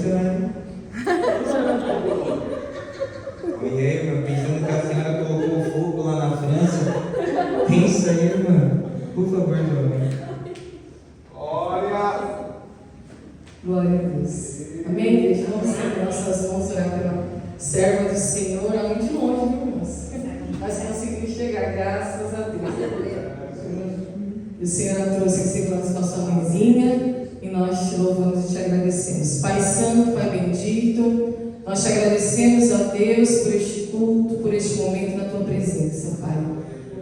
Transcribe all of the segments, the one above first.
estranho. Olhei, meu, pensando que a senhora colocou fogo lá na França. Pensa aí, mano. Por favor, meu. Olha! Glória a Deus. Amém, igreja? Vamos estender nossas mãos orar pela serva do Senhor. É muito longe, viu, irmãos? Mas conseguimos chegar, graças a Deus. E o Senhor nos trouxe aqui segundo a nossa mãezinha e nós te louvamos e te agradecemos. Pai Santo, Pai Bendito, nós te agradecemos a Deus por este culto, por este momento na tua presença, Pai.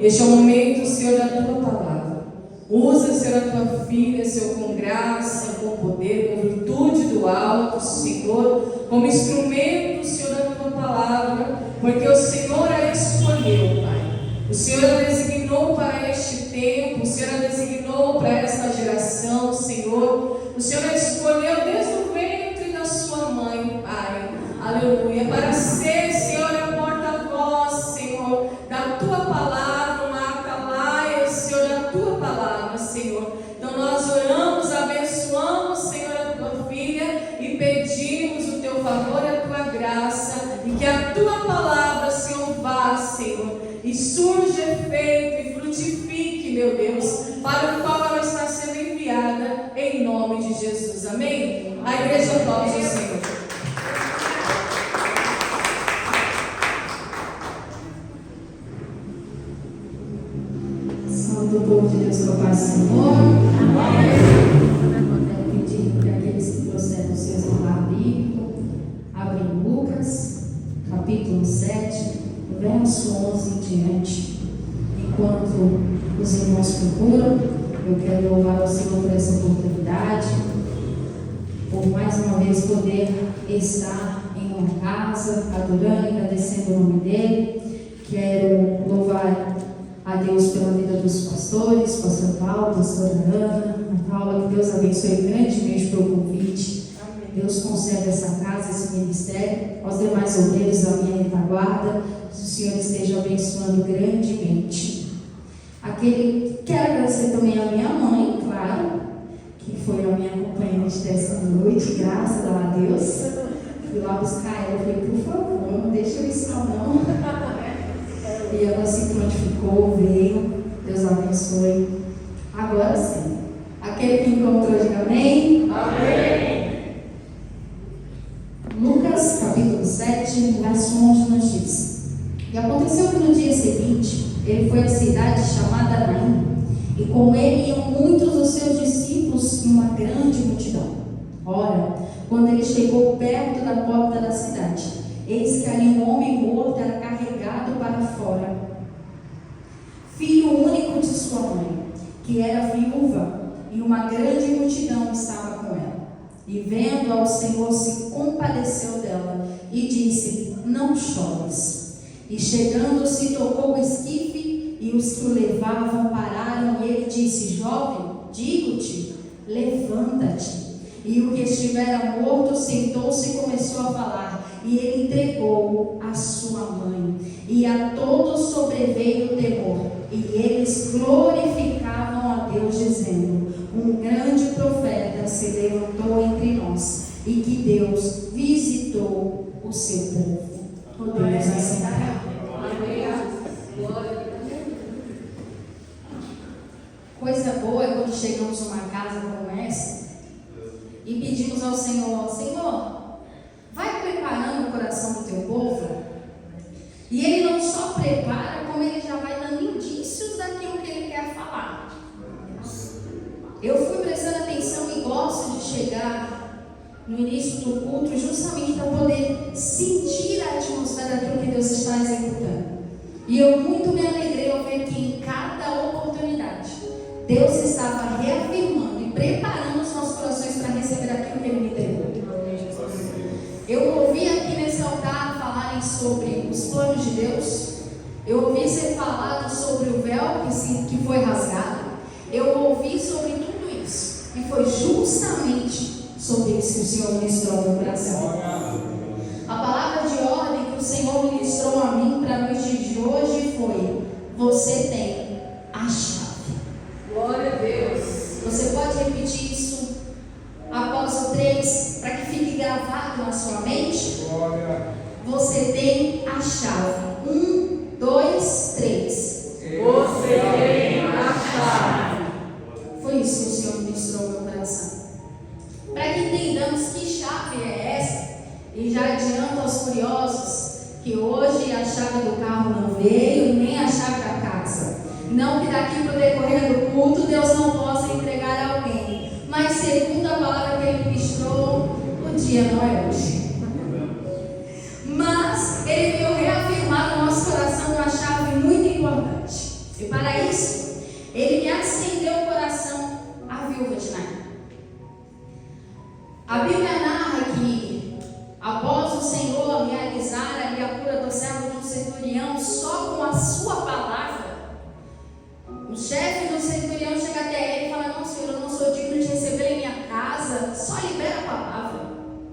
Este é o momento, Senhor, da tua palavra. Usa, Senhor, a tua filha, Senhor, com graça, com poder, com virtude do alto, Senhor, como instrumento, Senhor, da tua palavra, porque o Senhor a escolheu, Pai. O Senhor a designou para este tempo, o Senhor a designou para esta geração, Senhor. O Senhor a escolheu desde o ventre da sua mãe, Pai. Aleluia. Para ser, Senhor, a porta-voz, Senhor, da tua palavra, uma atalaia, Senhor, da tua palavra, Senhor. Então nós oramos, abençoamos, Senhor, a tua filha e pedimos o teu favor e a tua graça e que a tua palavra, Senhor, vá, Senhor, e surja efeito e frutifique, meu Deus, para o qual ela está sendo enviada, em nome de Jesus. Amém? A igreja aplaude o Senhor. Santo povo de Deus, que eu paz, Senhor. Amém. Quero pedir para aqueles que trouxeram o seu exemplar bíblico, abrem Lucas, capítulo 7, verso 11 em diante. Enquanto os irmãos procuram, eu quero louvar ao Senhor por essa oportunidade, por mais uma vez poder estar em uma casa, adorando e agradecendo o nome dele. Quero louvar a Deus pela vida dos pastores, pastor Paulo, pastora Ana Paula, que Deus abençoe grandemente pelo convite. Deus concede essa casa, esse ministério, aos demais obreiros da minha retaguarda, que o Senhor esteja abençoando grandemente. Quero agradecer também a minha mãe, claro, que foi a minha companheira dessa noite, graças a Deus. Fui lá buscar ela, falei, por favor, não deixa eu ir só não. E ela se prontificou, veio, Deus abençoe. Agora sim, aquele que encontrou, diga amém. Amém. Lucas capítulo 7, verso 11 nos diz: E aconteceu que no dia seguinte, ele foi à cidade chamada Naim, e com ele iam muitos dos seus discípulos e uma grande multidão. Ora, quando ele chegou perto da porta da cidade, eis que ali um homem morto era carregado para fora, filho único de sua mãe, que era viúva, e uma grande multidão estava com ela. E vendo ao Senhor, se compadeceu dela e disse: Não chores. E chegando-se, tocou o esquife, e os que o levavam pararam, e ele disse: Jovem, digo-te, levanta-te. E o que estivera morto sentou-se e começou a falar, e ele entregou a sua mãe. E a todos sobreveio o temor, e eles glorificavam a Deus, dizendo: Um grande profeta se levantou entre nós, e que Deus visitou o seu povo. Podemos assentar. Coisa boa é quando chegamos numa casa como essa e pedimos ao Senhor: Senhor, vai preparando o coração do teu povo. E Ele não só prepara, como Ele já vai dando indícios daquilo que Ele quer falar. Eu fui prestando atenção e gosto de chegar no início do culto justamente para poder sentir a atmosfera daquilo que Deus está executando. E eu muito me alegrei ao ver que em cada oportunidade Deus estava reafirmando e preparando os nossos corações para receber aquilo que Ele me entregou. Eu ouvi aqui nesse altar falarem sobre os planos de Deus. Eu ouvi ser falado sobre o véu que foi rasgado. Eu ouvi sobre tudo isso. E foi justamente sobre isso que o Senhor ministrou no meu coração. A palavra de ordem que o Senhor ministrou a mim para a noite de hoje foi: você tem a chave. Glória a Deus. Você pode repetir isso após o 3, para que fique gravado gravado na sua mente? Você tem a chave. 1, 2, 3. Você tem a chave. Foi isso que o Senhor ministrou no meu coração. Para que entendamos que chave é essa, e já adianto aos curiosos que hoje a chave do carro não veio, nem a chave da casa. Não que daqui para o decorrer do culto Deus não possa entregar a alguém, mas segundo a palavra que Ele ministrou, o dia não é hoje. Mas Ele veio reafirmar no nosso coração uma chave muito importante. E para isso, Ele me acendeu o coração à viúva de Naim. A Bíblia narra que, após o Senhor realizar ali a cura do servo do centurião, só com a sua palavra, o chefe do centurião chega até ele e fala: não, Senhor, eu não sou digno de receber em minha casa, só libera a palavra.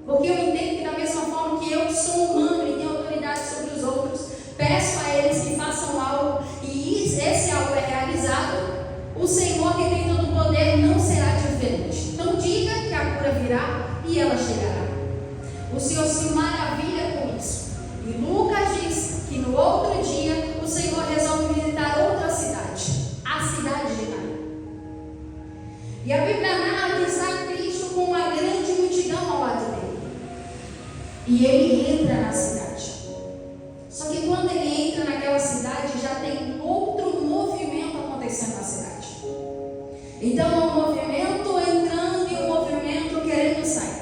Porque eu entendo que da mesma forma que eu, que sou humano e tenho autoridade sobre os outros, peço a eles que façam algo, e esse algo é realizado, o Senhor, que tem todo o poder, não será diferente. Então diga que a cura virá e ela chegará. O Senhor se maravilha com isso. E Lucas diz que no outro dia o Senhor resolve visitar outra cidade, a cidade de Naim. E a Bíblia narra que está Cristo com uma grande multidão ao lado dele. E ele entra na cidade. Só que quando ele entra naquela cidade, já tem outro movimento acontecendo na cidade. Então, um movimento entrando e um movimento querendo sair.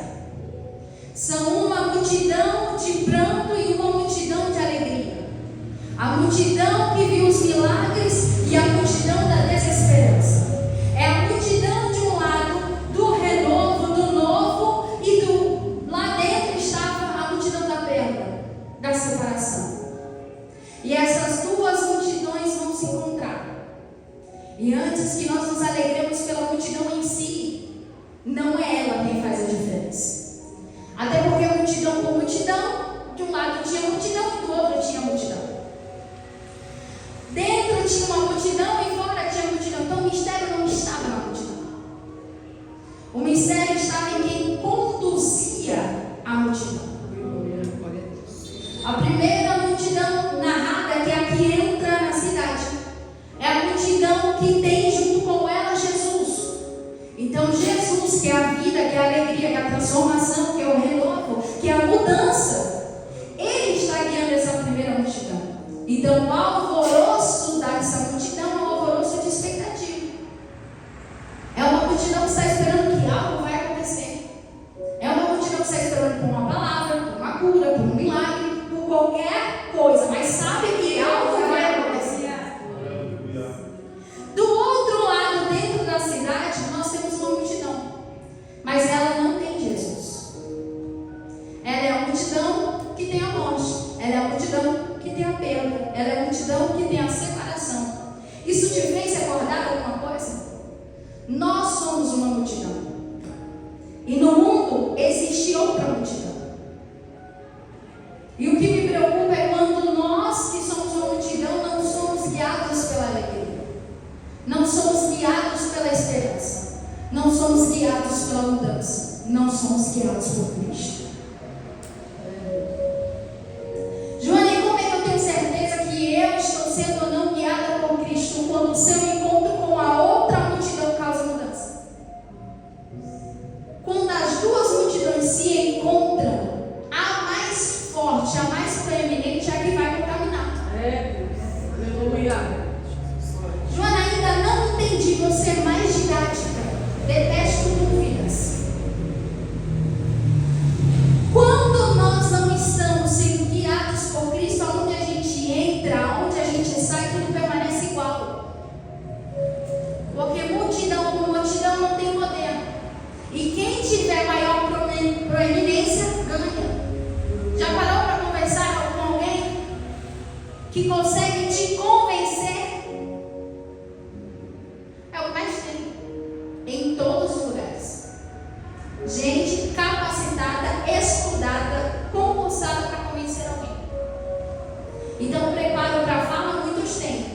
São uma multidão de pranto e uma multidão de alegria. A multidão que viu os milagres e a multidão da desesperança. É a multidão de um lado do renovo, do novo, e lá dentro estava a multidão da perda, da separação. E essas duas multidões vão se encontrar. E antes que nós nos alegremos pela multidão em si, não é ela quem faz a diferença. Até porque multidão por multidão, de um lado tinha multidão e do outro tinha multidão. Dentro tinha uma multidão e fora tinha multidão. Então o mistério não estava na multidão. O mistério estava em quem conduzia a multidão. A primeira multidão narrada, que é a que entra na cidade, é a multidão que tem junto com ela Jesus. Então Jesus, que é a vida, que é a alegria, que é a transformação, que é o renovo, que é a mudança, Ele está guiando essa primeira multidão. Então o alvoroço dessa multidão é um alvoroço de expectativa. É uma multidão que está esperando que algo vai acontecer. É uma multidão que está esperando por uma palavra, por uma cura, por um milagre, por qualquer coisa, mas sabe que algo vai acontecer. Do outro lado, dentro da cidade, nós temos uma multidão, mas ela não tem Jesus. Ela é a multidão que tem a morte, ela é a multidão que tem a perda, ela é a multidão que tem a separação. Isso te fez recordar alguma coisa? Nós somos uma multidão, e no mundo existe outra multidão. E o que me preocupa é quando nós, que somos uma multidão, não somos guiados pela alegria. Não somos guiados pela esperança. Não somos guiados pela mudança. Não somos guiados por Cristo. Joana, e como é que eu tenho certeza que eu estou sendo ou não guiada por Cristo quando o seu encontro com a outra multidão causa mudança? Quando as duas multidões se encontram, a mais forte, a mais proeminente é a que vai contaminar. Aleluia. Joana, ainda não entendi, você é mais didática. Detesto dúvidas. Quando nós não estamos sendo guiados por Cristo, aonde a gente entra, aonde a gente sai, tudo permanece igual. Porque multidão por multidão não tem poder. E quem tiver maior proeminência, ganha. Já parou para conversar com alguém que consegue te convencer? É o que mais tem em todos os lugares. Gente capacitada, estudada, concursada para convencer alguém. Então, preparo para a fala, muitos têm.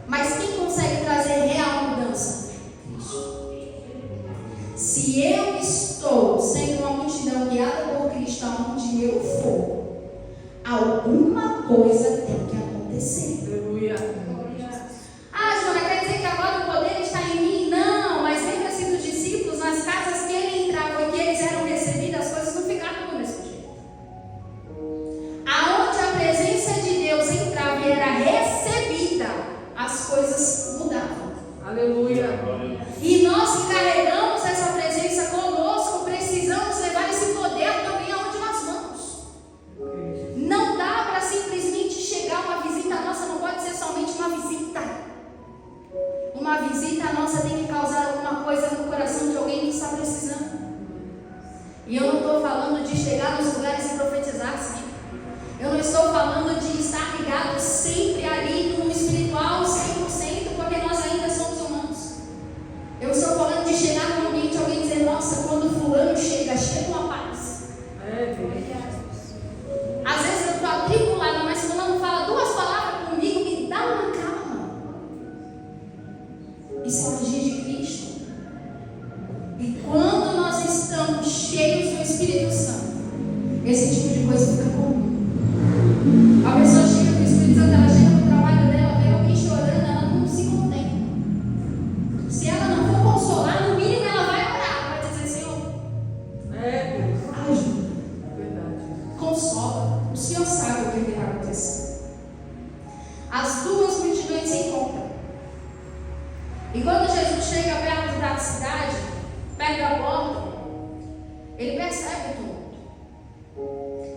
Mas quem consegue trazer real mudança? Cristo. Se eu estou sendo uma multidão guiada por coisa tem que acontecer. Aleluia. Ah, Joana, quer dizer que agora o poder está em mim? Não, mas lembra-se dos discípulos, nas casas que ele entrava e que eles eram recebidos, as coisas não ficavam do mesmo jeito. Aonde a presença de Deus entrava e era recebida, as coisas mudavam. Aleluia. E nós que carregamos essa presença conosco, precisamos levar esse poder também aonde nós vamos. Não dá para simplesmente chegar uma visita nossa, não pode ser somente uma visita. Uma visita nossa tem que causar alguma coisa no coração de alguém que está precisando. E eu não estou falando de chegar nos lugares e profetizar, sim. Eu não estou falando de estar ligado sempre ali no espiritual 100%, porque nós ainda somos humanos. Eu estou falando de chegar no ambiente e alguém dizer, nossa, quando fulano chega, chega uma paz. Às vezes eu estou atribulada, mas fulano fala 2 palavras comigo, me dá uma calma. Isso é o agir de Cristo. E quando nós estamos cheios do Espírito Santo, esse tipo de coisa fica comum. A pessoa chega com o Espírito Santo, ela chega no trabalho dela, vê alguém chorando, ela não se contém. Se ela não for consolar, no mínimo ela vai orar, vai dizer, Senhor, ajuda, consola. O Senhor sabe o que vai acontecer. As 2 multidões se encontram. E quando Jesus chega perto da cidade, perto da porta, ele percebe tudo.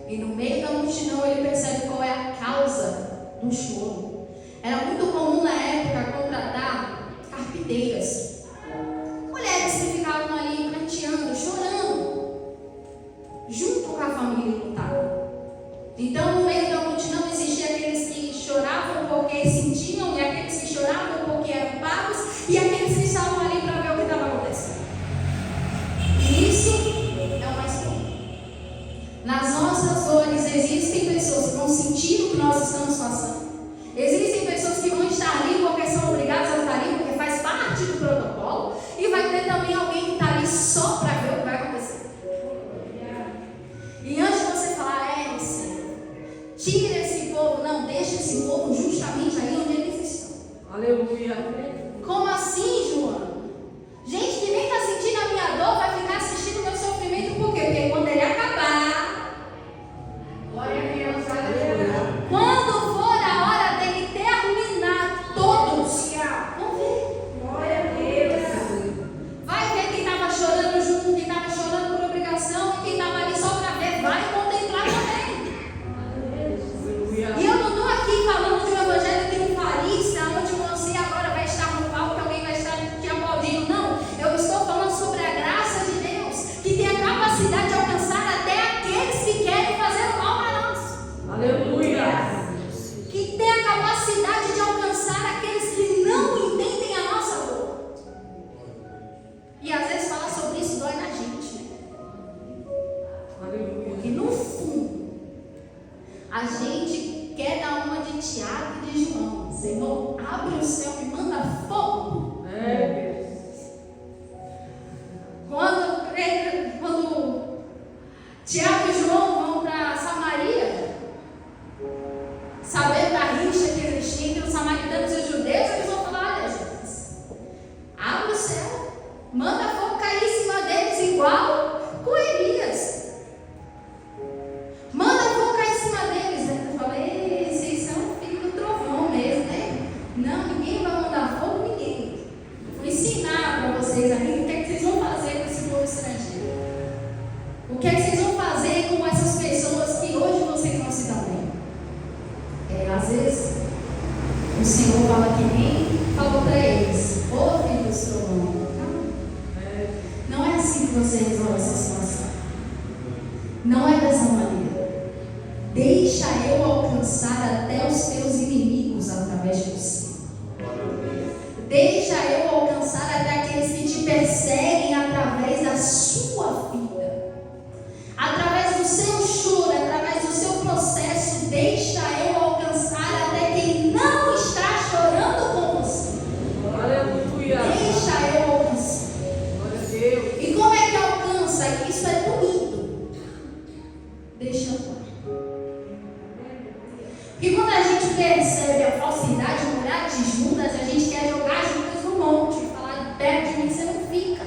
E no meio da multidão ele percebe qual é a causa do choro. Era muito comum na época contratar carpideiras, mulheres que ficavam ali pranteando, chorando, junto com a família lutada. Então no meio da multidão existia aqueles que choravam porque sentiam, e aqueles que choravam porque eram pagos, e aqueles que estavam ali para ver o que estava acontecendo. E isso é o mais comum. Nas nossas dores existem pessoas que vão sentir o que nós estamos passando. Existem pessoas que vão estar ali porque são obrigadas a estar ali, porque faz parte do protocolo. E vai ter também alguém que está ali só para ver o que vai acontecer. E antes de você falar, Senhor, tira esse povo, não, deixa esse povo justamente aí onde eles estão. Aleluia. Como assim, Joana? Gente que nem está sentindo a minha dor vai ficar assistindo o meu sofrimento, por quê? Porque quando ele acabar, glória a Deus, aleluia. Quando for a hora dele terminar, todos vão ver. Glória a Deus. Vai ver quem estava chorando junto, quem estava chorando por obrigação, e quem estava ali só para ver, vai contemplar também. E eu não estou aqui falando de um evangelho triunfalista, onde você agora vai estar no palco, alguém vai estar te aplaudindo. Não, eu estou falando sobre a graça de Deus, que tem a capacidade de alcançar até aqueles que querem fazer o mal para nós. Aleluia. Que tem a capacidade de alcançar aqueles que não entendem a nossa dor. E às vezes falar sobre isso dói na gente, né? Aleluia. Porque no fundo, a gente quer dar uma de Tiago e de João. Senhor, abre o céu e manda fogo. Quando Tiago e João vão para Samaria, sabendo da rixa que existia entre os samaritanos e os judeus, eles vão falar, olha, gente, abre o céu, manda fogo cair em cima deles igual com Elias. Manda fogo cair em cima deles. Eu falei, vocês são filhos do trovão mesmo, né? Não, ninguém vai mandar fogo, ninguém. Vou ensinar para vocês aqui o que é que vocês vão fazer com esse povo estrangeiro. O que é que vocês vão fazer com essas pessoas que hoje vocês não se dão bem? Às vezes, o Senhor fala que nem falou para eles, ô filhos do trovão, não é assim que você resolve essa situação. Não é dessa maneira. Deixa eu alcançar até os teus inimigos através de você. Deixa eu alcançar até aqueles que te perseguem através da sua vida. Através do seu choro, através do seu processo, deixa eu alcançar até quem não está chorando com você. Aleluia. Deixa eu alcançar. Glória a Deus. E como é que alcança? Isso é doído. Deixa eu. E quando a gente percebe a falsidade no olhar de Judas, a gente quer jogar Judas no monte e falar: perto de mim você não fica.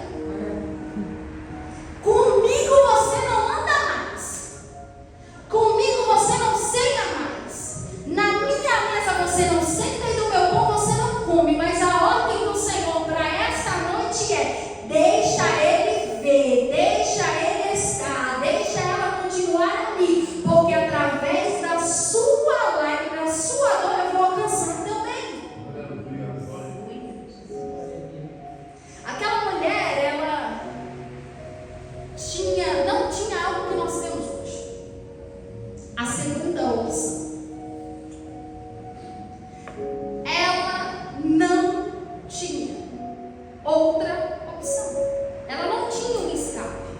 Comigo você não anda mais. Comigo você não ceia mais. Na minha mesa você não senta e do meu pão você não come. Mas a ordem do Senhor para esta noite é: deixa ele ver, deixa ele estar, deixa ela continuar ali, porque através da sua lágrima, da sua dor eu vou alcançar também. Aquela mulher, ela não tinha algo que nós temos hoje. A segunda opção. Ela não tinha outra opção. Ela não tinha um escape.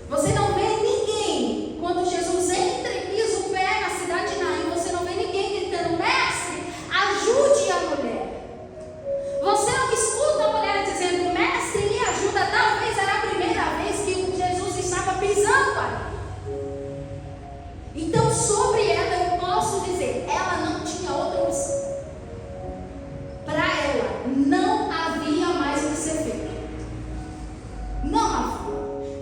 Você não vê ninguém, quando Jesus entra e pisa o pé na cidade de Naim, você não vê ninguém gritando: mestre, ajude a mulher. Você não escuta a mulher dizendo: mestre, me ajuda. Talvez era a primeira vez que Jesus estava pisando ali. Então, sobre ela eu posso dizer: ela não tinha outra opção. Para ela não havia mais o que ser feito. Não havia.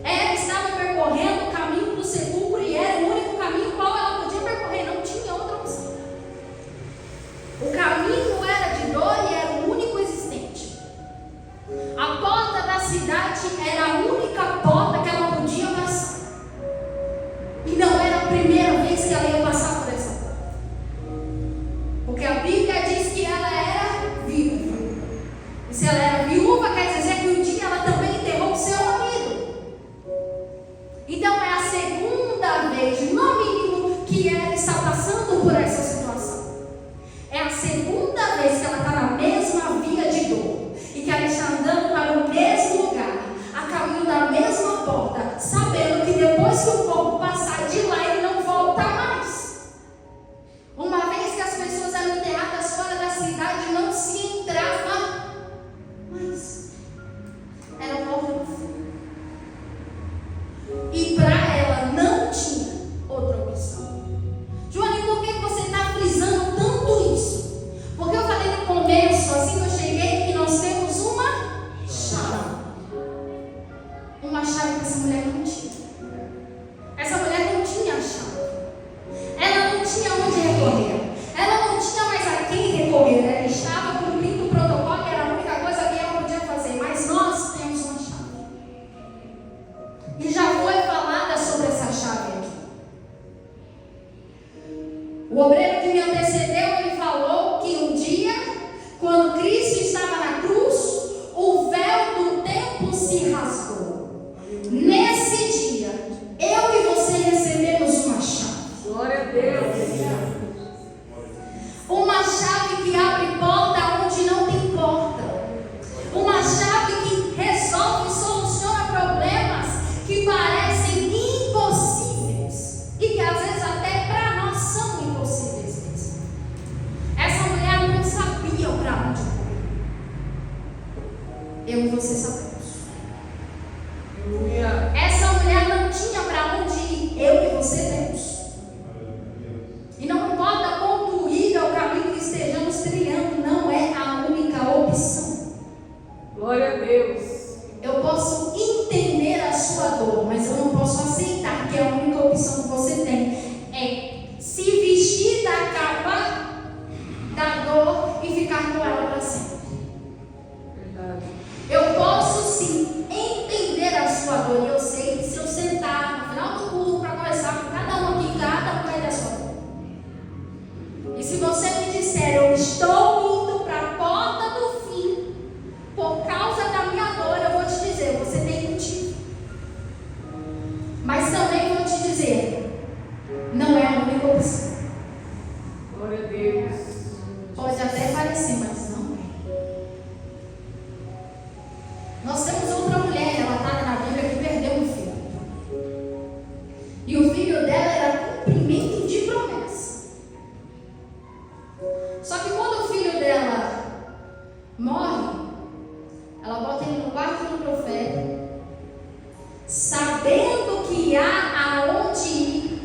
Ela estava percorrendo o caminho do sepulcro e era o único caminho qual ela podia percorrer. Não tinha outra opção. O caminho era de dor e era o único existente. A porta da cidade era a única porta que ela podia passar. E não era a primeira vez que ela ia passar por essa porta. Porque a Bíblia diz que ela era viúva. E se ela era viúva, quer dizer que um dia ela também enterrou o seu marido. Então é a segunda vez, no mínimo, que ela está passando por essa situação. É a segunda vez que ela está na mesma via de dor. E que ela está andando para o mesmo lugar, a caminho da mesma porta, sabendo que depois que o corpo passar de lá, ele não volta mais. Uma vez que as pessoas eram enterradas fora da cidade, não se entrava mais. Era a porta do fim. E para ela não tinha outra opção. Joane, por que você está frisando tanto isso? Porque eu falei no começo, assim que eu cheguei, que nós temos uma chave. Uma chave que essa mulher não tinha. Essa mulher não tinha a chave. Ela não tinha onde recorrer. Ela não tinha mais a quem recorrer. Ela estava cumprindo o protocolo, que era a única coisa que ela podia fazer. Mas nós temos uma chave. E já foi falada sobre essa chave aqui. O obreiro que me antecedeu, ele falou que um dia, quando Cristo estava na cruz, o véu do templo se rasgou. Nesse dia, eu e você recebemos uma chave. Glória a Deus. Uma chave que abre porta onde não tem porta. Uma chave que resolve e soluciona problemas que parecem impossíveis. E que às vezes até para nós são impossíveis mesmo. Essa mulher não sabia para onde correr. Eu e você sabemos. Aleluia. Essa mulher não tinha para onde ir. Eu e você temos. E não importa quão doído é o caminho que estejamos trilhando, não é a única opção. Glória a Deus. Eu posso entender a sua dor, mas eu não posso aceitar que a única opção que você tem é se vestir da capa da dor e ficar com ela para sempre. Verdade. Eu posso sim entender a sua dor, e eu sei que se eu sentar no final do culto para conversar com cada um aqui, cada um vai dar sua dor. E se você me disser: eu estou indo para a porta do fim por causa da minha dor, eu vou te dizer: você tem motivo. Mas também vou te dizer: não é a única opção. Glória a Deus. Pode até parecer, mas não é. Nós temos outra mulher relatada na Bíblia que perdeu um filho. E o filho dela era cumprimento de promessa. Só que quando o filho dela morre, ela bota ele no quarto do profeta, sabendo que há aonde ir.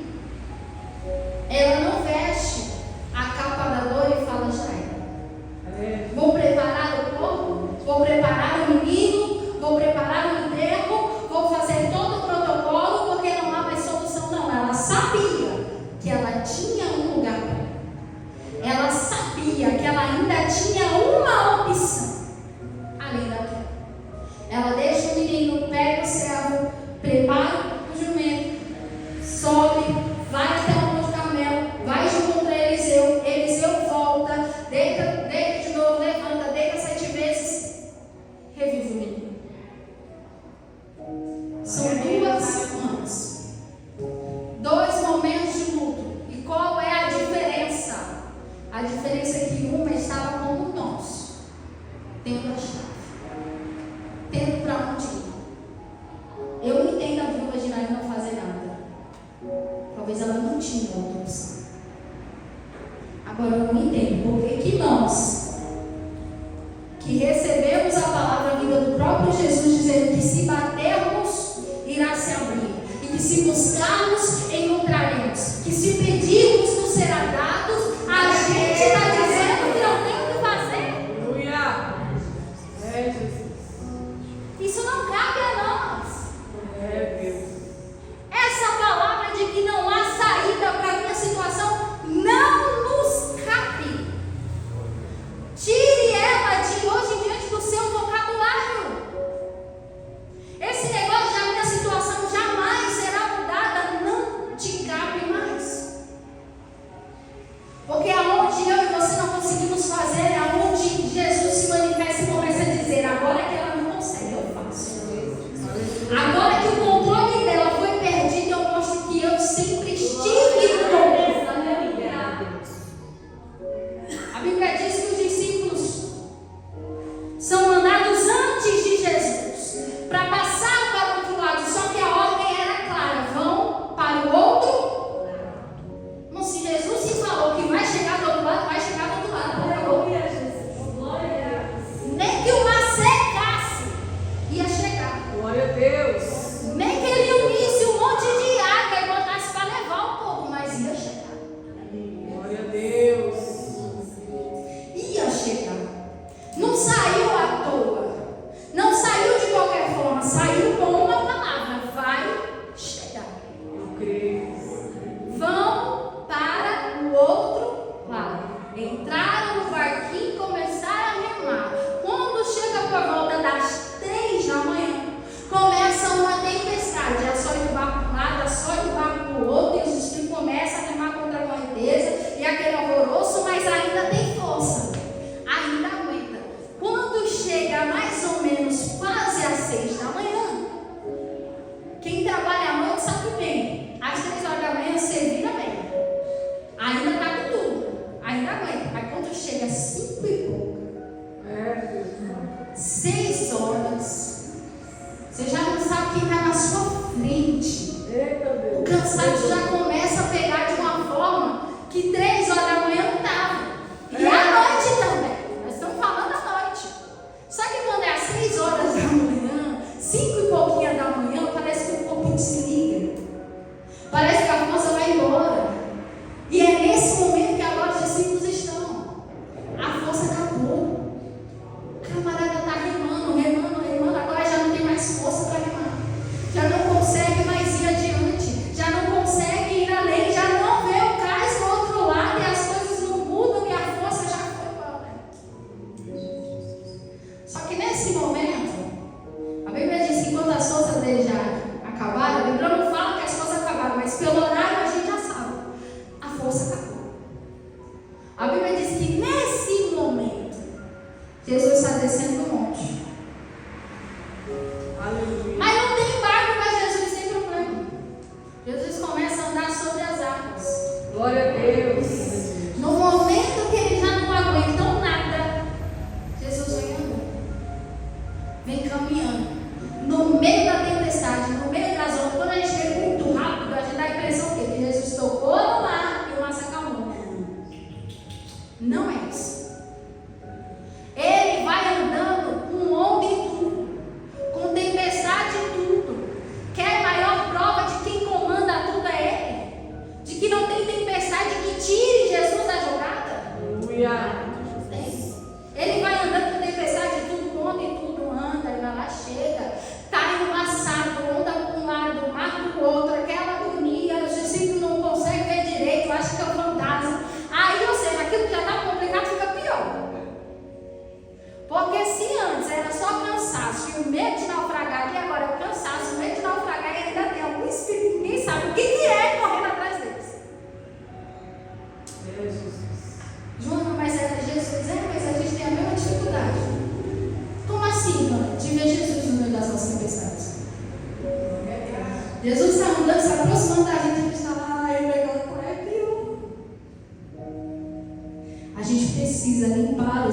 Ela não veste sabia que ela tinha um lugar. Ela sabia que ela ainda tinha uma opção além daquela. Ela deixa o menino, pega o servo, prepara o jumento, sobe, vai até o Monte Carmelo, vai de encontrar Eliseu. Eliseu volta, deita de novo, levanta, deita 7 vezes, revive o menino. São 2 mãos, 2 momentos de luto. E qual é a diferença? A diferença é que uma estava como nós, tendo a chave, tendo para onde ir. Eu entendo a viúva de Naim não fazer nada. Talvez ela não tinha outra opção. Agora eu não entendo por que nós, que recebemos a palavra vinda do próprio Jesus, dizendo que se batermos, irá se abrir, e que se buscarmos, encontraremos, que se pedirmos, nos será dado. A gente está dizendo que não tem o que fazer. Aleluia. Jesus. Isso não cabe a nós. Deus. Essa palavra de que não há saída para a minha situação não nos cabe. Tire ela de hoje em diante do seu vocabulário. Esse negócio da minha situação jamais será mudada, não te cabe mais. Porque aonde eu e você não conseguimos fazer, é aonde Jesus se manifesta e começa a dizer: agora que ela não consegue, eu faço. Agora que o controle dela foi perdido, eu mostro que eu sempre estive no controle. A Bíblia diz que os discípulos são mandados antes de Jesus para passar para o outro lado, só que a ordem era clara: vão para o outro. Mas se Jesus se falou que vai chegar do outro lado, vai chegar do outro lado. Nem que o mar secasse, ia chegar. Glória a Deus. Nem que ele unisse um monte de água e botasse para levar o povo, mas ia chegar. Glória a Deus. Ia chegar. Não saiu à toa. Não saiu de qualquer forma. Saiu com uma palavra: vai chegar. Eu creio. Vão para o outro lado. Entraram no barquinho e começaram a remar. Quando chega por volta das 3 da manhã, começa uma tempestade. É só ir do barco para um lado, é só ir do barco para o outro. E os discípulos começam a remar contra a correnteza. E aquele alvoroço, mas ainda tem força. Ainda aguenta. Quando chega mais ou menos quase às 6 da manhã, quem trabalha à noite sabe bem. Às 3 horas da manhã você vira bem. Ainda está com tudo. Ainda aguenta. Mas quando chega 5 e pouco, 6 horas, você já não sabe quem está na sua frente. Eita Deus. O cansaço já começa a pegar de uma forma que 3 horas da manhã não estava. E à noite também. Nós estamos falando à noite. Só que quando é às 6 horas da manhã, 5 e pouquinho da manhã, parece que o corpo desliga. Parece que a força vai embora. E é nesse momento que agora os discípulos estão. A força acabou. O camarada está remando, agora já não tem mais força para remar. Já não consegue mais ir adiante. Já não consegue ir além. Já não vê o cais do outro lado e as coisas não mudam e a força já foi embora. Só que nesse momento, a Bíblia diz que quando as forças dele já acabaram, a Bíblia não fala que as forças acabaram, mas pelo horário a gente já sabe. A força acabou. A Bíblia diz que nesse momento, Jesus está descendo do monte. Aleluia. Mas não tem barco para Jesus sem problema. Jesus começa a andar sobre as águas. Glória a Deus. No momento que ele já não aguentou nada, Jesus vem andando. Vem caminhando. No meio da tempestade, no meio das ondas. Quando a gente vê muito rápido, a gente dá a impressão que Jesus tocou no mar e o mar se acalmou. Não é isso. Ele vai andando com onda e tudo, com tempestade e tudo. Quer maior prova de quem comanda tudo é ele? De que não tem tempestade que tire Jesus da jogada? Aleluia. Ele vai andando com tempestade e tudo, com onda e tudo, anda, e vai lá, chega.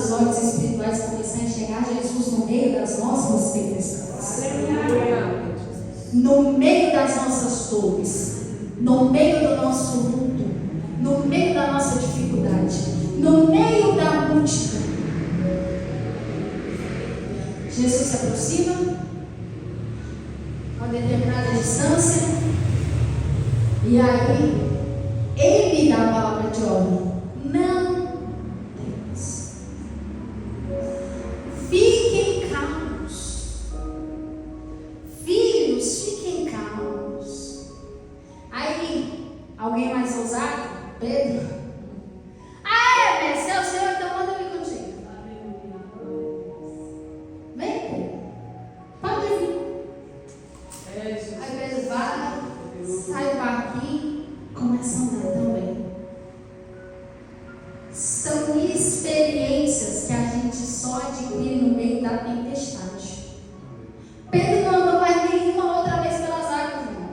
os olhos espirituais e começar a enxergar Jesus no meio das nossas tempestades. No meio das nossas dores, no meio do nosso luto, no meio da nossa dificuldade, no meio da multidão. Jesus se aproxima a uma determinada distância e aí ele dá a palavra de ordem: não temas, fiquem calmos, filhos, fiquem calmos. Aí alguém mais ousado? Pedro: mestre, é o Senhor, então manda eu ir contigo. Vem, Pedro, pode vir. Aí Pedro vai, sai do barquinho, começa a andar também. São experiências que a gente só adquire no meio da tempestade. Pedro não andou mais nenhuma outra vez pelas águas, irmão.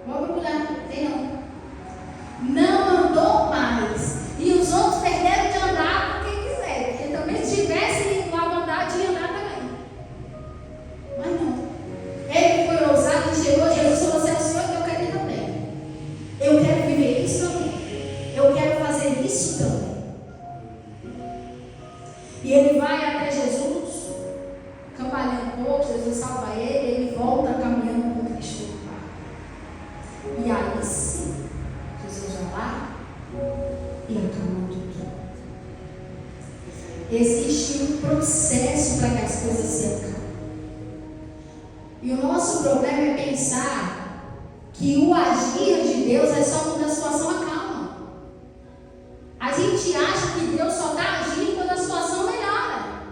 Vou procurar, tem não. Não andou mais. E os outros perderam de andar por quem quiser. Porque também se tivesse a vontade de andar também. Mas não. Ele foi ousado e chegou. Jesus falou: você é o Senhor, que eu quero ir também. Eu quero viver isso também. Eu quero fazer isso também. E ele vai até Jesus, cambaleando um pouco. Jesus salva ele volta caminhando com Cristo no barco. E aí sim, Jesus vai lá e acalma tudo. Existe um processo para que as coisas se acalmem. E o nosso problema é pensar que o agir de Deus é só quando a situação acalma. A gente acha que Deus só está agindo quando a situação melhora,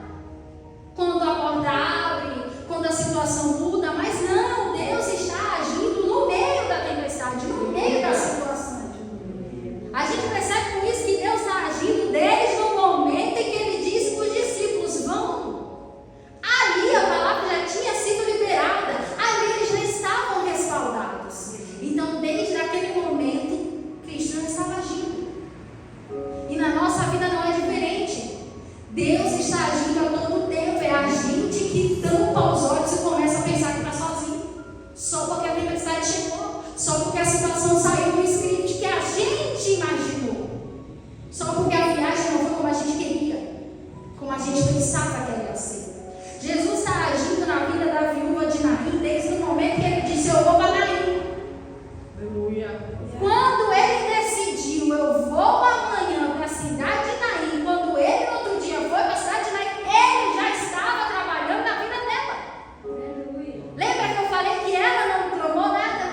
quando a porta abre, quando a situação muda, mas não, Deus está agindo no meio da tempestade, no meio da situação. A gente percebe com isso que Deus está agindo desde o momento em que Ele disse para os discípulos: vão. Ali a palavra já tinha sido liberada, ali eles já estavam respaldados. Então, desde aquele momento, Cristo já estava agindo. E na nossa vida não é diferente. Deus está agindo a todo tempo. É a gente que tampa os olhos e começa a pensar que está sozinho, só porque a tempestade chegou, só porque a situação saiu do script que a gente imaginou, só porque a viagem não foi como a gente queria, como a gente pensava que ela ia ser. Jesus está agindo na vida da viúva de Naim desde o momento que ele disse: eu vou para Naim. Aleluia. Quando ele decidiu: eu vou amanhã para a cidade de Naim, quando ele no outro dia foi para a cidade de Naim, ele já estava trabalhando na vida dela. Aleluia. Lembra que eu falei que ela não tramou nada?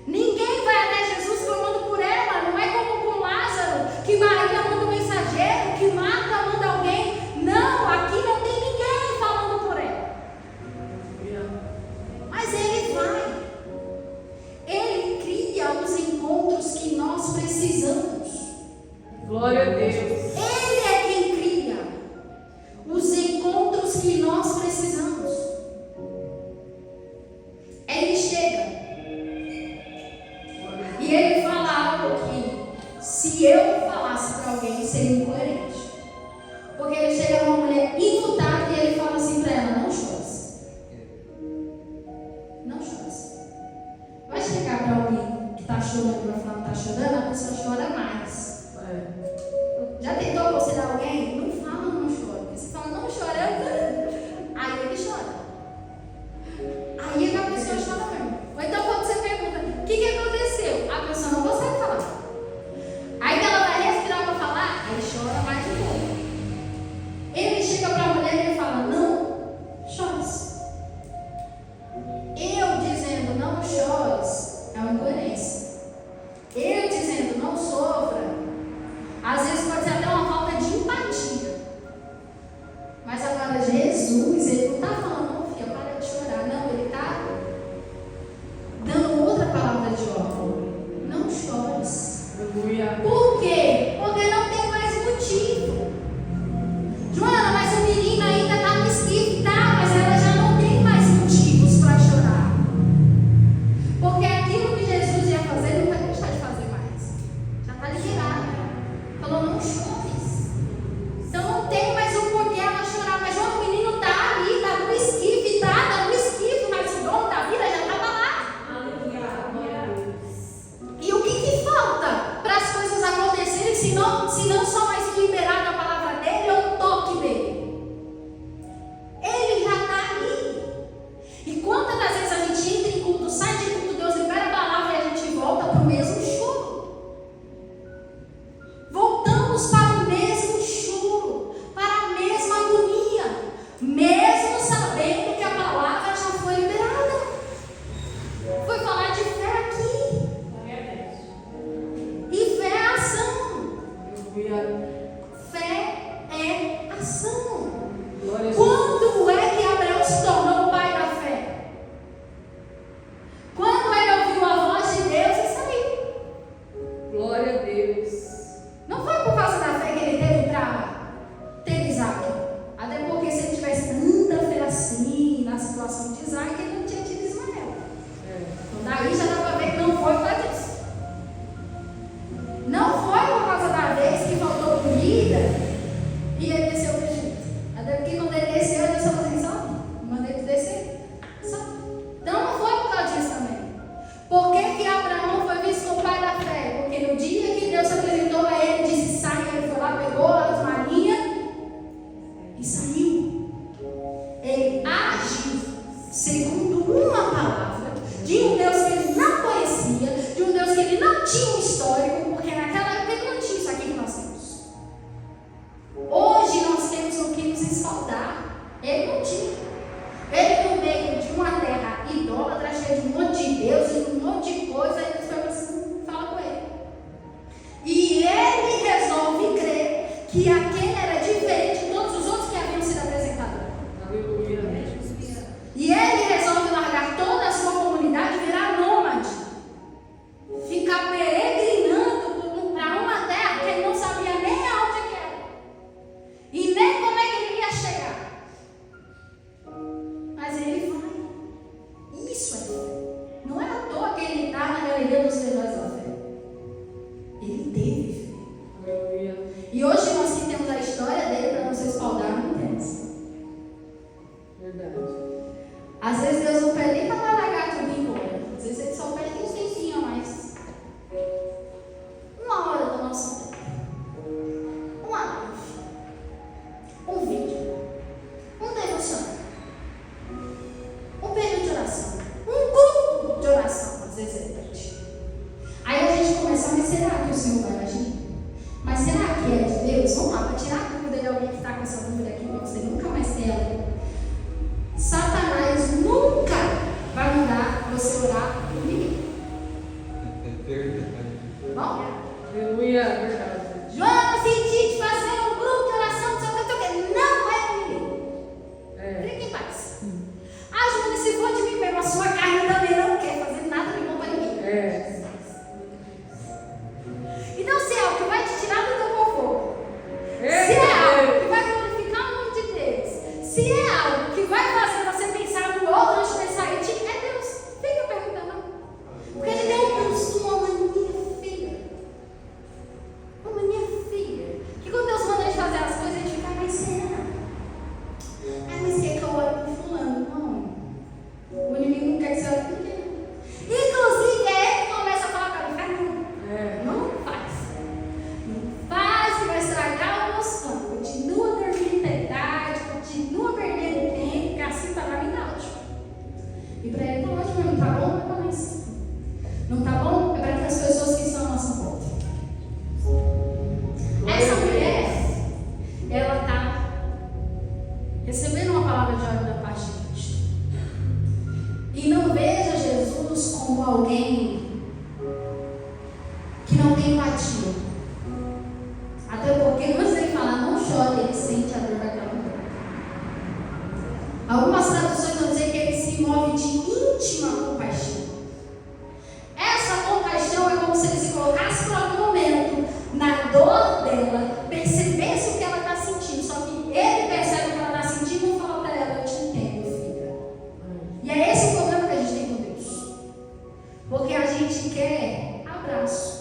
Ninguém vai até Jesus clamando por ela. Não é como com Lázaro, que Maria manda um mensageiro, que Marta manda alguém. Não, aqui não tem ninguém falando por ela. Mas ele vai. Ele cria os encontros que nós precisamos. Glória a Deus. Ele é quem cria os encontros que nós precisamos. Ele chega e ele fala algo que, se eu falasse para alguém, seria incoerente. Porque ele chega numa mulher enlutada e ele fala assim para ela: não chores. Não chores. Vai chegar para alguém que está chorando, vai falar que está chorando, a pessoa chora mais. Já tentou aconselhar alguém? Não fala, não chora. Porque você fala, não chorando, aí ele chora. Aí a pessoa chora mesmo. Ou então quando você pergunta: o que aconteceu? A pessoa não consegue falar. Aí ela vai respirar para falar, aí chora mais um pouco. Ele chega para a mulher e ele fala: não chores. Eu dizendo não chores é uma incoerência. Eu dizendo não sofra, às vezes pode ser até uma falta de empatia. Mas agora Jesus, ele não está falando: não, filha, para de chorar. Não, ele está dando outra palavra de ordem: não chores. Aleluia. Por quê? Porque não tem mais motivo. Joana, mas o menino ainda está no esquife. Tá, mas ela já não tem mais motivos para chorar. Porque aquilo que Jesus ia fazer fosse não só mais liberar a palavra dele, é o toque dele. Ele já está ali. E quantas das vezes a gente entra em culto, sai de culto, Deus libera a palavra e a gente volta para o mesmo choro. Voltamos para o mesmo choro, para a mesma agonia, mesmo sabendo que a palavra já foi liberada. Foi falar de fé aqui. E fé é ação. Fé é ação. Quando é que Abraão se tornou o pai da fé? Quando ele ouviu a voz de Deus e saiu. Glória a Deus. Não foi por causa da fé que ele teve para ter Isaac. Até porque se ele tivesse tanta fé assim, na situação de Isaac, ele não tinha tido Ismael. Então daí já dá para ver que não foi por causa disso. Não foi por causa da vez que faltou comida e ele desceu para o Egito. Até porque quando ele desceu, ele falou assim, só mandei ele descer. Só. Então não foi por causa disso também. Por que Abraão foi visto como pai da fé? Porque no dia que Deus se apresentou a ele, disse sai, ele foi lá, pegou as marinhas e saiu. Ele agiu segundo uma palavra de um Deus que ele não conhecia, de um Deus que ele não tinha um histórico, porque naquela época ele não tinha isso aqui que nós temos. Hoje nós temos o que nos espaldar. Ele não tinha. Ele, no meio de uma terra idólatra, cheia de um monte de deuses, um monte de coisa, ele foi assim, fala com ele. E ele resolve crer que aquele era diferente de todos os outros que haviam sido apresentados. Aleluia. E ele resolve largar toda a sua comunidade e virar nômade. Ficar peregrinando para uma terra que ele não sabia nem aonde que era. E nem como é que ele ia chegar. Mas ele vai. Isso é fé. Não é à toa que ele está na galeria dos heróis da fé. Ele teve fé. Aleluia. E hoje nós que temos a história dele para nos respaldar, não temos. Verdade. Às vezes Deus não pede nem para largar tudo e ir embora. Às vezes ele só pede uns tempinhos a mais. Uma hora do nosso tempo. Uma live. Um vídeo. Um devocional. Um período de oração. Um grupo de oração. Às vezes ele pede. Aí a gente começa, mas será que o Senhor vai agir? Mas será que é de Deus? Vamos lá, para tirar a dúvida de alguém que está com essa dúvida aqui, para você nunca mais ter ela. Satanás nunca vai mandar você orar por ninguém. É verdade. Bom? Aleluia. Verdade. Joana, eu senti de fazer um grupo de oração, não sei o que. Não é por ninguém. Fique em paz. Ah, Joana, se for de mim mesmo, a sua carne também não quer fazer nada de bom para ninguém. Então, se é algo que vai te tirar do teu conforto, se é algo que vai glorificar o nome de Deus, se é algo que vai fazer você pensar no outro antes de pensar em ti, é Deus. Fica perguntando. Porque ele tem um costume, uma mania feia. Uma mania feia. Que quando Deus manda a gente fazer as coisas, a gente fica, mas será? Mas quer que eu ore por fulano? Não. O inimigo não quer que você ore por ninguém. Inclusive, é ele que começa a falar para mim, não faz. Não faz, que vai estragar o nosso plano. Continua dormindo até tarde, continua perdendo tempo, porque assim tá pra mim tá ótimo. E pra ele tá ótimo, não tá bom? É pra nós. Não tá bom? É para as pessoas que estão à nossa volta. Essa mulher, ela tá recebendo uma palavra de ordem da parte de Cristo. E não veja Jesus como alguém que não tem empatia. Até porque, antes dele falar, não chore, ele sente a dor daquela mulher. Algumas traduções vão dizer que ele se move de íntima compaixão. Essa compaixão é como se ele se colocasse por algum momento na dor dela, percebesse o que ela está sentindo, só que ele percebe o que ela está sentindo e fala para ela, eu te entendo, filha. E é esse o problema que a gente tem com Deus. Porque a gente quer abraço.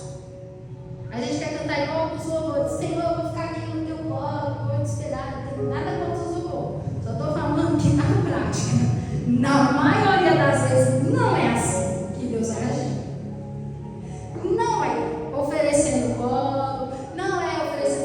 A gente quer cantar igual os louvores. Senhor, eu vou ficar aqui no teu colo, vou te esperar. Não tem nada contra os louvores. Só estou falando que na prática, na maioria das vezes, não é assim que Deus vai agir. Não é oferecendo colo, não é oferecendo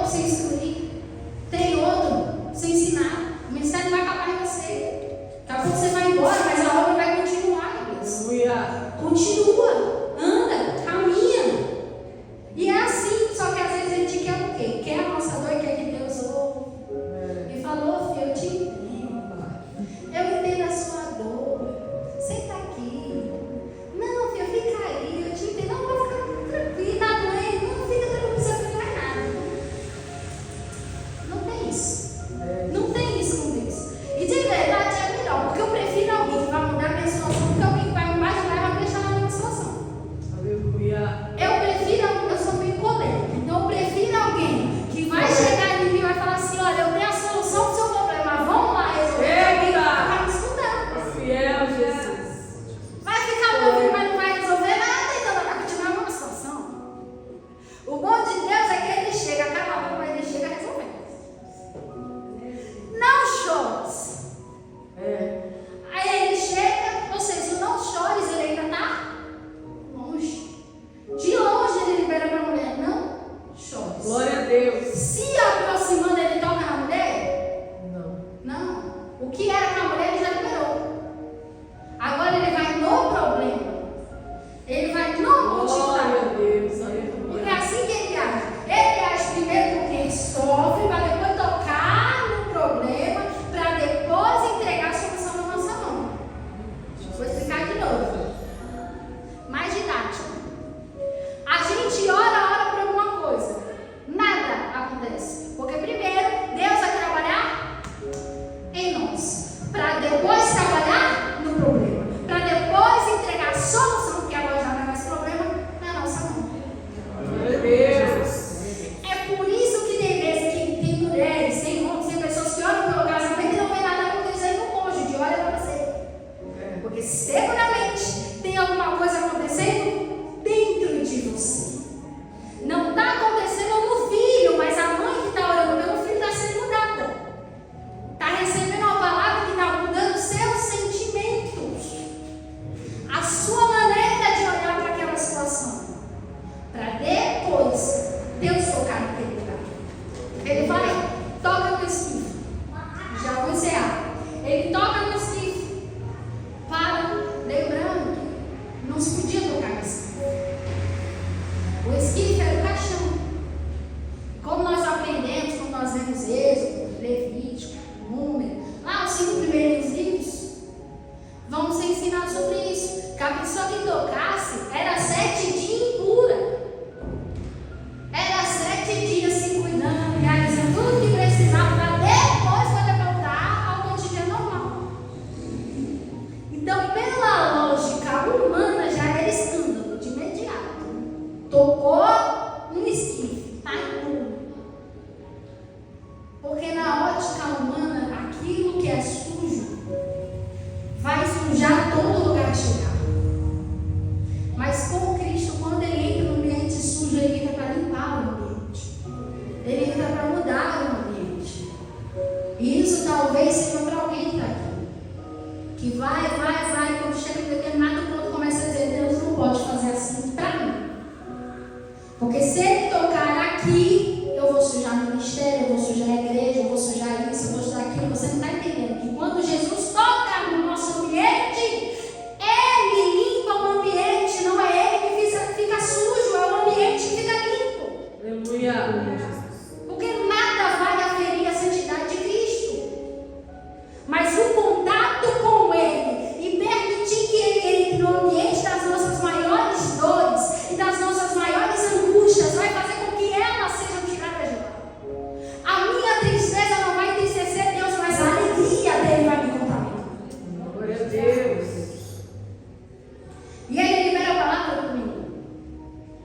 para você instruir, tem outro para você ensinar. O ministério vai acabar em você. Daqui a pouco você vai embora, mas a obra vai continuar, igreja. Continua, anda, caminha. E é assim, só que às vezes a gente quer o quê? Quer a nossa dor, quer que Deus ouve. E falou, filho, eu te entendo. Eu entendo a sua dor. Senta aqui. Não, filho, fica aí. Eu te entendo. Não, vai ficar tranquilo, tá doendo. Não, fica tranquilo, não precisa fazer mais nada. Não tem isso. Não tem isso com Deus. E de verdade é melhor, porque eu prefiro alguém que vai mudar a minha situação do que alguém que vai me ajudar e vai me deixar na minha situação. Aleluia. Eu sou meio colérica, então eu prefiro alguém que vai chegar em mim e vai falar assim: olha, eu tenho a solução para o seu problema, vamos lá resolver. Alguém vai me escutar. Fiel Jesus. Vai ficar me ouvindo, mas não vai resolver nada, então vai continuar a mesma situação. O bom de Deus é que ele chega, cala a boca, mas ele chega resolvendo. Não chores. Aí ele chega, ou seja, o não chores, ele ainda está longe. De longe ele libera para a mulher: não chores. Glória a Deus. Se aproximando, ele toca na mulher? Não. Não. O que era com a mulher, ele já liberou. Agora ele vai no problema. Ele vai no motivo. Glória a Deus. Porque é Aleluia. assim que ele age. Ele age primeiro com quem sofre, para depois tocar no problema, para depois entregar a solução na nossa mão. Vou explicar de novo. Mais didático. A gente ora por alguma coisa. Nada acontece. Porque primeiro, Deus vai trabalhar em nós. Para depois trabalhar no problema. Para depois entregar a solução, que agora já não é mais problema, na nossa mão. Glória a Deus. É por isso que tem vezes que tem mulheres, tem homens, tem pessoas que oram pelo casamento e não vê nada acontecendo no cônjuge. Olha para você. Porque seguramente tem alguma coisa acontecendo dentro de você. Não está acontecendo no filho, mas a mãe que está orando pelo filho está sendo mudada. Está recebendo uma palavra que está mudando os seus sentimentos. A sua maneira de olhar para aquela situação. Para depois Deus tocar naquele lugar. Ele vai, toca no esquife. Já vou encerrar. Ele toca no esquife. Para, lembrando que não se podia tocar no esquife. O esquife era o caixão. Como nós aprendemos, quando nós vemos Êxodo, Levítico, Número, lá os 5 primeiros livros, vamos ser ensinados sobre isso. Que a pessoa que tocasse era 7 dias impura. Era 7 dias se cuidando, realizando tudo que precisava para depois poder voltar ao cotidiano normal. Então, pela lógica humana, já era escândalo de imediato. Tocou um esquife, está impuro. Porque na ótica humana, aquilo que é sujo vai sujar todo lugar que chegar. Mas com Cristo, quando ele entra no ambiente sujo, ele entra para limpar o ambiente. Ele entra para mudar o ambiente. E isso talvez seja para alguém que está aqui. Que vai, quando chega em determinado ponto, começa a dizer: Deus não pode fazer assim para mim. Porque se ele tocar aqui, eu vou sujar o ministério, eu vou sujar a igreja, eu vou sujar isso, eu vou sujar aquilo. Você não está entendendo que quando Jesus toca no nosso ambiente, ele limpa o ambiente, não é ele que fica sujo, é o ambiente que fica limpo. Aleluia. Porque nada vai aferir a santidade de Cristo. Mas o contato com ele e permitir que ele entre no ambiente das nossas maiores dores e das nossas maiores angústias vai fazer com que elas sejam tiradas de lá. A minha tristeza não vai entristecer Deus, mas a alegria dele vai me contaminar. Glória a Deus. E ele libera a palavra para o menino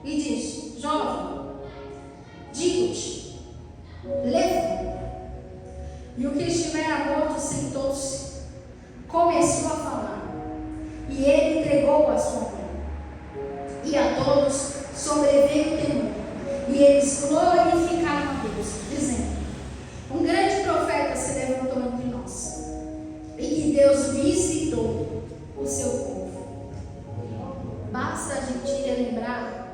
e diz: jovem, digo-te, leva. E o que estiver a bordo sentou-se, começou a falar, e ele entregou a sua mão. E a todos sobreveio o temor, e eles glorificaram a Deus, dizendo: um grande profeta se levantou entre nós, e que Deus visitou o seu povo. Basta a gente lembrar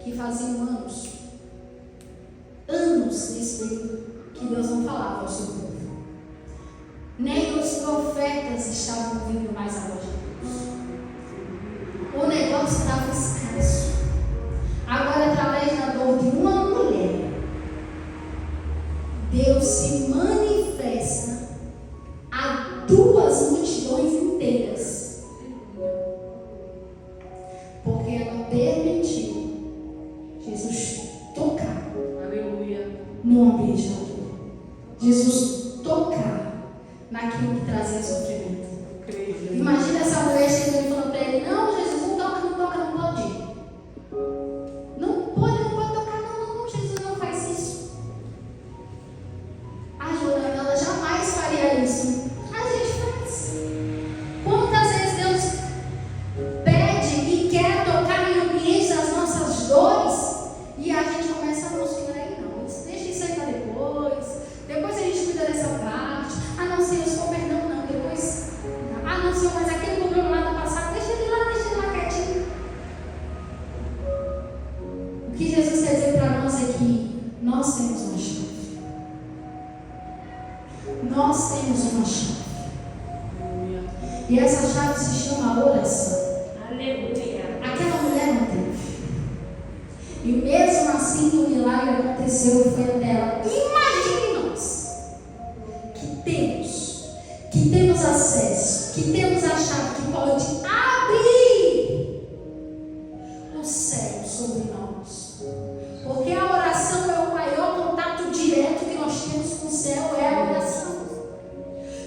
que faziam anos percebeu que Deus não falava ao seu povo. Nem os profetas estavam ouvindo mais a voz de Deus. O negócio estava escasso. Agora, através da dor de uma mulher, Deus se manifesta a duas multidões inteiras. Porque ela permitiu Jesus tocar. Aleluia. No ambiente da dor. Jesus tocar naquilo que trazia sofrimento. Imagina essa mulher chegando e falando para ele: não, Jesus, não toca, não toca, não pode. Não pode tocar, não, Jesus não faz isso. A Joana, ela jamais faria isso. A gente faz. Quantas vezes Deus pede e quer tocar em ambientes das nossas dores e a gente começa a não, Senhor, aí não, deixa isso aí para depois a gente cuida dessa parte. Ah, não, Senhor, se for perdão, não, depois. Ah, não, Senhor, mas aquele problema lá do passado, deixa ele lá quietinho. O que Jesus quer dizer para nós é que nós temos uma chave. Nós temos uma chave. E essa chave se chama oração. Aleluia. Aquela mulher não teve. E mesmo assim o milagre aconteceu e foi até ela. Imagine nós que temos acesso, que temos a chave que pode abrir o céu sobre nós. Porque a oração é o maior contato direto que nós temos com o céu, é a oração.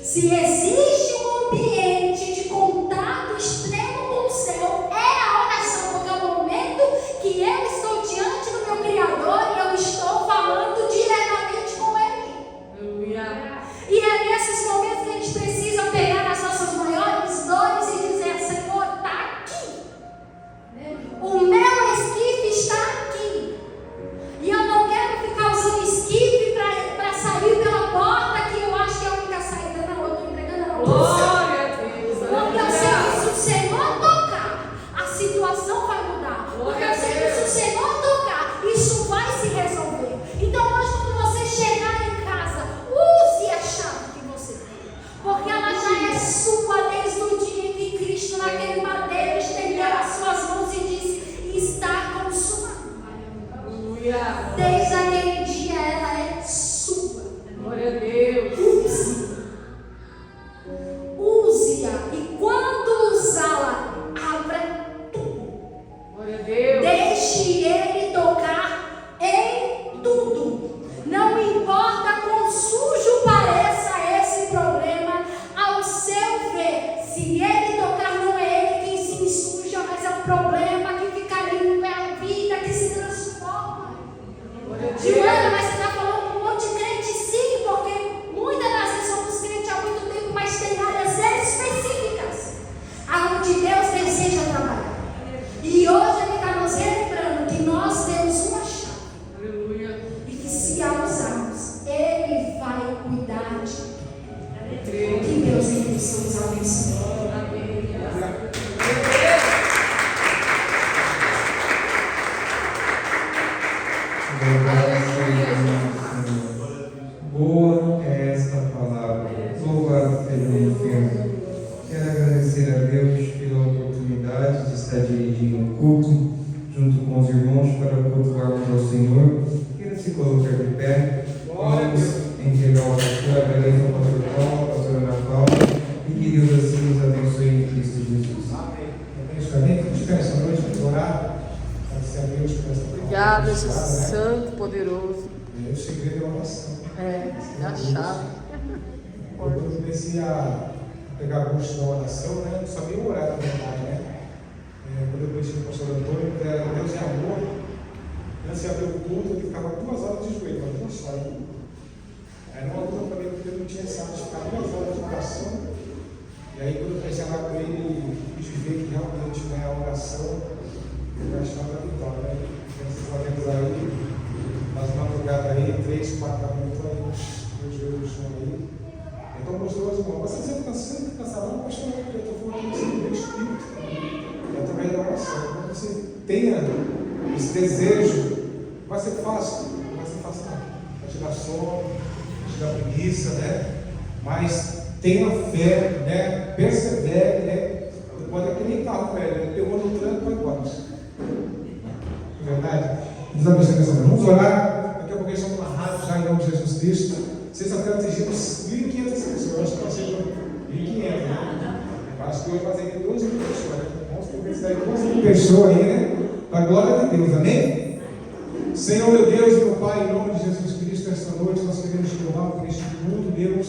Se existe um ambiente de contato extremo com o céu, é a oração, porque é o momento que eu estou diante do meu Criador e eu estou falando diretamente com Ele. Aleluia. E é nesses momentos que a gente precisa pegar as nossas maiores dores e dizer: Senhor, está aqui. O meu esquife está aqui. E eu não quero ficar usando esquife para sair pela porta, que eu acho que é a única saída. Não, eu estou entregando a Glória a Deus. porque eu sei que se o Senhor tocar, a situação vai mudar. Porque eu sei que se o Senhor tocar, isso vai se resolver. Então hoje, quando você chegar em casa, use a chave que você tem. Porque ela já é sua desde o dia em que Cristo naquele madeiro estendeu as suas mãos e disse: está consumado. Aleluia. Desde aquele dia ela é sua. Glória a Deus. Use-a. E quando usá-la, abra tudo. Glória a Deus. Deixe Ele tocar em tudo. Não importa quão sujo pareça esse problema, ao seu ver. Se Ele tocar, não é Ele quem se ensuja, mas é o problema que fica limpo, é a vida que se transforma. Glória a Deus. Juliana, mas você está falando com um monte de crente, sim, porque muitas das vezes somos crentes há muito tempo, mas tem áreas específicas aonde Deus deseja trabalhar. E hoje Ele está nos relembrando que nós temos uma chave. Aleluia. E que se a usarmos, Ele vai cuidar de tudo. Que Deus em Cristo nos abençoe. Louvado seja o Senhor. Boa é esta palavra. Louvado seja o Senhor. Quero agradecer a Deus pela oportunidade de estar dirigindo o culto junto com os irmãos para cultuarmos ao Senhor. Queira se colocar de pé. Vamos entregar o pastor, a beleza ao pastor Paulo, a pastora Ana Paula, e que Deus assim nos abençoe em Cristo Jesus. Amém. Amém. Vamos ficar essa noite para orar. Agradecer a Deus por essa palavra. Obrigada, Jesus abençoada, né? Santo, poderoso. O segredo é a oração. É a chave. Quando eu comecei a pegar gosto da oração, né? Eu não sabia orar, na verdade, né? Quando eu conheci o pastor Antônio, Deus é amor. Antes de abrir o culto, ele ficava 2 horas de joelho, mas não só. Aí numa luta para mim, porque eu não tinha sábado de ficar 2 horas de oração. E aí, quando eu comecei a falar com ele, e ver que realmente, né, a oração, eu achava a vitória, né? Nós fazemos aí, nós madrugadas aí, 3, 4 da manhã, meus joelhos no chão aí. Então, gostoso, irmão. Você sempre cansado, não, pastor, eu estou falando isso do Espírito, através da oração. Quando você tenha esse desejo, vai ser fácil, não. pode te dar sono, pode te dar preguiça, né? Mas tenha fé, né? Persevere, né? Pode acreditar, velho. Pegou no tranco, vai embora. É verdade? Deus abençoe essa manhã. Vamos orar. Daqui a pouco eles estão na rádio já em nome de Jesus Cristo. Sexta-feira atingimos 1.500 pessoas. Acho que vai ser 1.500, né? Acho que hoje vai ser 12 mil pessoas, né? Vamos conversar aí 12 mil pessoas aí, né? Para a glória de Deus, amém? Senhor, meu Deus e meu Pai, em nome de Jesus Cristo, esta noite nós queremos te louvar por este culto, Deus,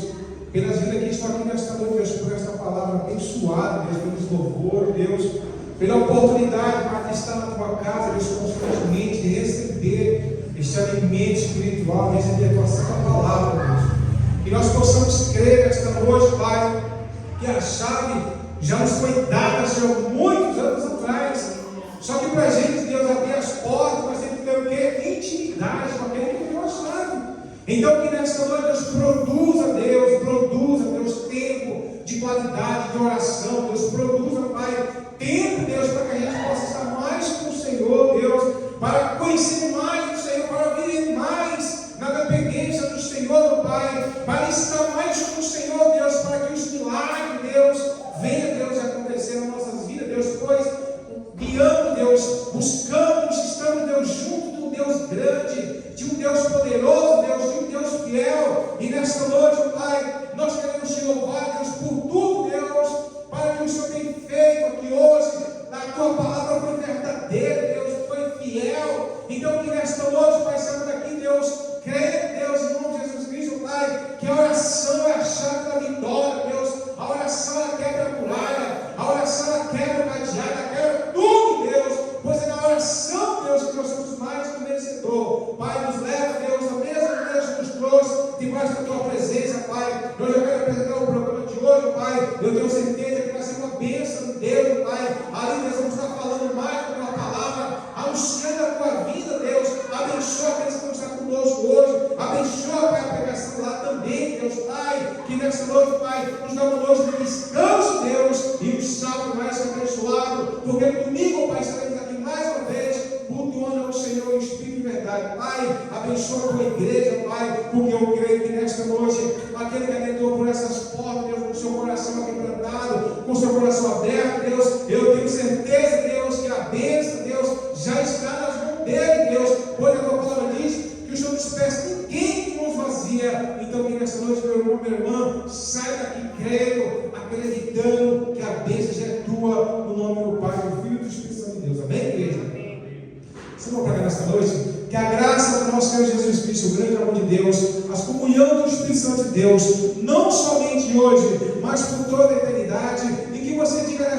pelas vidas que estão aqui nesta noite, Deus, por esta palavra abençoada, Deus, pelos louvores, Deus, pela oportunidade para estar na tua casa, Deus, constantemente, receber este alimento espiritual, receber a tua santa palavra, Deus. Que nós possamos crer nesta noite, Pai, que a chave já nos foi dada, Senhor, muitos anos atrás. Só que para a gente, Deus, abrir as portas, nós temos que ter o quê? Intimidade com aquele que deu a chave. Então, que nesta noite Deus produza, Deus, tempo de qualidade, de oração, Deus, produza, Pai, tempo, Deus, para que a gente possa estar mais com o Senhor, Deus, para conhecer mais do Senhor, para viver mais na dependência do Senhor, Pai, para estar mais com o Senhor, Deus, para que os milagres, Deus, venham, Deus, acontecer nas nossas vidas, Deus, pois guiando, Deus, buscamos, estamos, Deus, junto de um Deus grande, de um Deus poderoso, Deus, de um Deus fiel. E nesta noite, Pai, nós queremos te louvar, Deus, por tudo, Deus, para que o Senhor tem feito aqui hoje. A tua palavra foi verdadeira, Deus, foi fiel. Então, que nesta noite, Pai, saímos daqui, Deus, creia, Deus, em nome de Jesus Cristo, Pai, que a oração é a chave da vitória, Deus. A oração, ela quebra a muralha, a oração, ela quebra o cadeado, ela quebra tudo, Deus, pois é na oração, Deus, que nós somos mais que merecedor. Pai, nos leva, Deus, a mesma Deus que nos trouxe debaixo da tua presença, Pai. Eu já quero apresentar o programa de hoje, Pai. Eu tenho certeza que vai ser uma bênção de Deus, Pai. Ali nós vamos estar falando mais da tua palavra, anunciando a tua vida, Deus. Abençoa aqueles que vão estar conosco hoje. Abençoa, Pai, a pregação lá também, Deus, Pai. Que nessa noite, Pai, nos dá uma noite de descanso, Deus, e um sábado mais abençoado. Porque no domingo, Pai, estaremos aqui mais uma vez, cultuando ao Senhor em espírito e verdade. Pai, abençoa a tua igreja, Pai, porque eu creio que nesta noite, aquele que adentrou por essas portas, Deus, com o seu coração quebrantado, com o seu coração aberto, Deus, eu tenho certeza, Deus, que a bênção, Deus, já está nas mãos dele, Deus, pois a tua palavra diz que o Senhor não despeça ninguém que nos vazia. Então, que nesta noite, meu irmão, minha irmã, sai daqui crendo, acreditando que a bênção já é tua, no nome do Pai, do Filho e do Espírito Santo de Deus. Amém, igreja? Você não pega nesta noite? Que a graça do nosso Senhor Jesus Cristo, o grande amor de Deus, a comunhão do Espírito Santo de Deus, não somente hoje, mas por toda a eternidade, e que você diga